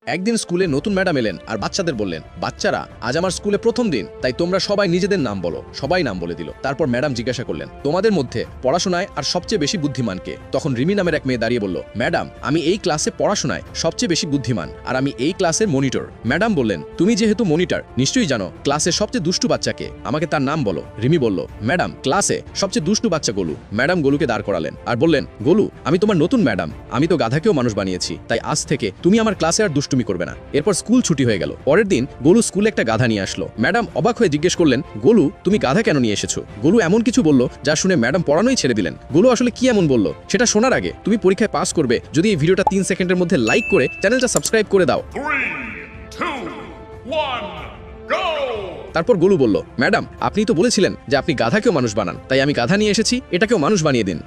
একদিন স্কুলে নতুন ম্যাডাম এলেন আর বাচ্চাদের বললেন, বাচ্চারা আজ আমার স্কুলে প্রথম দিন, তাই তোমরা সবাই নিজেদের নাম বলো। সবাই নাম বলে দিল। তারপর ম্যাডাম জিজ্ঞাসা করলেন, তোমাদের মধ্যে পড়াশোনায় আর সবচেয়ে বেশি বুদ্ধিমান কে? তখন রিমি নামের এক মেয়ে দাঁড়িয়ে বলল, ম্যাডাম আমি এই ক্লাসে পড়াশোনায় সবচেয়ে বেশি বুদ্ধিমান, আর আমি এই ক্লাসের মনিটর। ম্যাডাম বললেন, তুমি যেহেতু মনিটর নিশ্চয়ই জানো ক্লাসের সবচেয়ে দুষ্টু বাচ্চাকে, আমাকে তার নাম বলো। রিমি বলল, ম্যাডাম ক্লাসে সবচেয়ে দুষ্টু বাচ্চা গোলু। ম্যাডাম গোলুকে দাঁড় করালেন আর বললেন, গোলু আমি তোমার নতুন ম্যাডাম, আমি তো গাধাকেও মানুষ বানিয়েছি, তাই আজ থেকে তুমি আমার ক্লাসে আর দুষ্টুমি করবে না। এরপর স্কুল ছুটি হয়ে গেল। পরের দিন গোলু স্কুলে একটা গাধা নিয়ে আসলো। ম্যাডাম অবাক হয়ে জিজ্ঞেস করলেন, গোলু তুমি গাধা কেন নিয়ে এসেছো? গোলু এমন কিছু বলল যা শুনে ম্যাডাম পড়ানোই ছেড়ে দিলেন। গোলু আসলে কি এমন বলল সেটা শোনার আগে তুমি পরীক্ষায় পাস করবে যদি এই ভিডিওটা 3 সেকেন্ডের মধ্যে লাইক করে চ্যানেলটা সাবস্ক্রাইব করে দাও। 3, 2, 1, go! তারপর গোলু বলল, ম্যাডাম আপনি তো বলেছিলেন যে আপনি গাধাকেও মানুষ বানান, তাই আমি গাধা নিয়ে এসেছি, এটাকেও মানুষ বানিয়ে দিন।